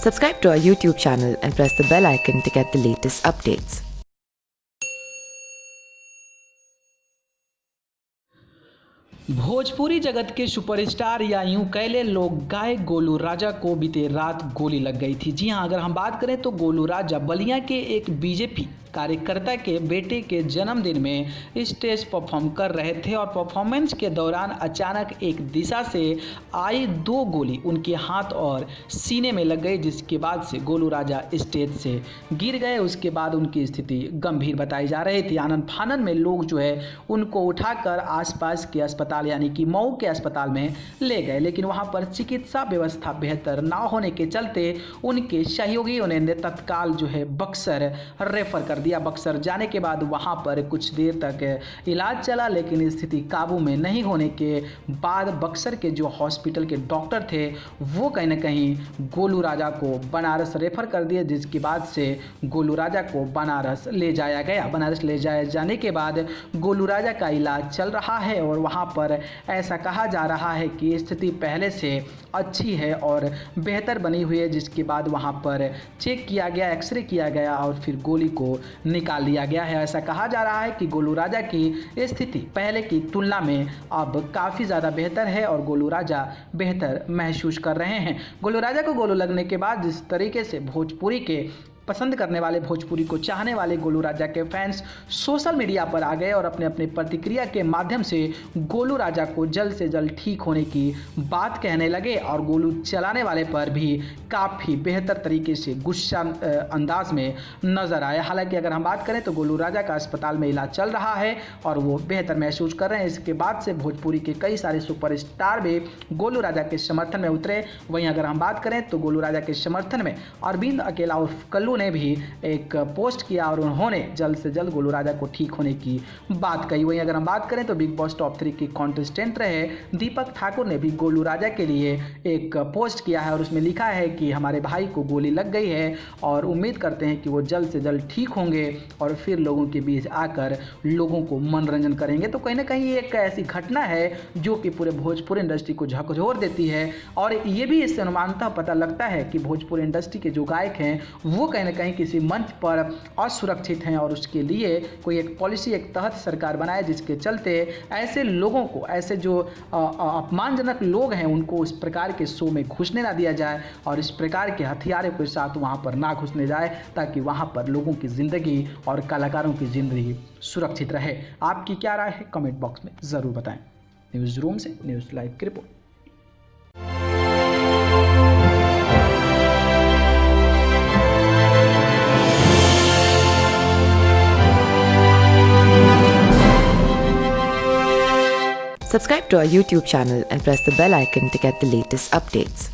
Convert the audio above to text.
Subscribe to our YouTube channel and press the bell icon to get the latest updates. Bhojpuri जगत के superstar या यूं कह ले लोग गायक गोलू राजा को बीते रात गोली लग गई थी। जी हां, अगर हम बात करें तो गोलू राजा बलिया के एक बीजेपी कार्यकर्ता के बेटे के जन्मदिन में स्टेज परफॉर्म कर रहे थे और परफॉर्मेंस के दौरान अचानक एक दिशा से आई 2 गोली उनके हाथ और सीने में लग गई, जिसके बाद से गोलू राजा स्टेज से गिर गए। उसके बाद उनकी स्थिति गंभीर बताई जा रही थी। आनन फानन में लोग जो है उनको उठाकर आसपास के अस्पताल यानी कि मऊ के अस्पताल में ले गए, लेकिन वहां पर चिकित्सा व्यवस्था बेहतर ना होने के चलते उनके सहयोगियों ने तत्काल जो है बक्सर रेफर कर दिया। बक्सर जाने के बाद वहां पर कुछ देर तक इलाज चला, लेकिन स्थिति काबू में नहीं होने के बाद बक्सर के जो हॉस्पिटल के डॉक्टर थे वो कहीं ना कहीं गोलू राजा को बनारस रेफर कर दिए, जिसके बाद से गोलू राजा को बनारस ले जाया गया। बनारस ले जाए जाने के बाद गोलू राजा का इलाज चल रहा है और वहां पर ऐसा कहा जा रहा है कि स्थिति पहले से अच्छी है और बेहतर बनी हुई है, जिसके बाद वहां पर चेक किया गया, एक्सरे किया गया और फिर गोली को निकाल लिया गया है। ऐसा कहा जा रहा है कि गोलू राजा की स्थिति पहले की तुलना में अब काफ़ी ज़्यादा बेहतर है और गोलू राजा बेहतर महसूस कर रहे हैं। गोलू राजा को गोलू लगने के बाद जिस तरीके से भोजपुरी के पसंद करने वाले, भोजपुरी को चाहने वाले गोलू राजा के फैंस सोशल मीडिया पर आ गए और अपने अपने प्रतिक्रिया के माध्यम से गोलू राजा को जल्द से जल्द ठीक होने की बात कहने लगे और गोलू चलाने वाले पर भी काफ़ी बेहतर तरीके से गुस्सा अंदाज में नज़र आया। हालांकि अगर हम बात करें तो गोलू राजा का अस्पताल में इलाज चल रहा है और वो बेहतर महसूस कर रहे हैं। इसके बाद से भोजपुरी के कई सारे सुपरस्टार भी गोलू राजा के समर्थन में उतरे। वहीं अगर हम बात करें तो गोलू राजा के समर्थन में अरविंद अकेला उर्फ कल्लू ने भी एक पोस्ट किया और उन्होंने जल्द से जल्द गोलू राजा को ठीक होने की बात कही। वहीं अगर हम बात करें तो बिग बॉस टॉप 3 के कॉन्टेस्टेंट रहे दीपक ठाकुर ने भी गोलू राजा के लिए एक पोस्ट किया है और उसमें लिखा है कि हमारे भाई को गोली लग गई है और उम्मीद करते हैं कि वो जल्द से जल्द ठीक होंगे और फिर लोगों के बीच आकर लोगों को मनोरंजन करेंगे। तो कहीं ना कहीं एक ऐसी घटना है जो कि पूरे भोजपुरी इंडस्ट्री को झकझोर देती है और ये भी इससे अनुमानतः पता लगता है कि भोजपुरी इंडस्ट्री के जो गायक हैं वो कहीं ना कहीं किसी मंच पर असुरक्षित हैं और उसके लिए कोई एक पॉलिसी, एक तहत सरकार बनाए जिसके चलते ऐसे लोगों को, ऐसे जो अपमानजनक लोग हैं उनको इस प्रकार के शो में घुसने ना दिया जाए और इस प्रकार के हथियारों के साथ वहां पर ना घुसने जाए, ताकि वहां पर लोगों की ज़िंदगी और कलाकारों की ज़िंदगी सुरक्षित रहे। आपकी क्या राय है कमेंट बॉक्स में ज़रूर बताएं। न्यूज़ रूम से न्यूज़ लाइव की report. Subscribe to our YouTube channel and press the bell icon to get the latest updates.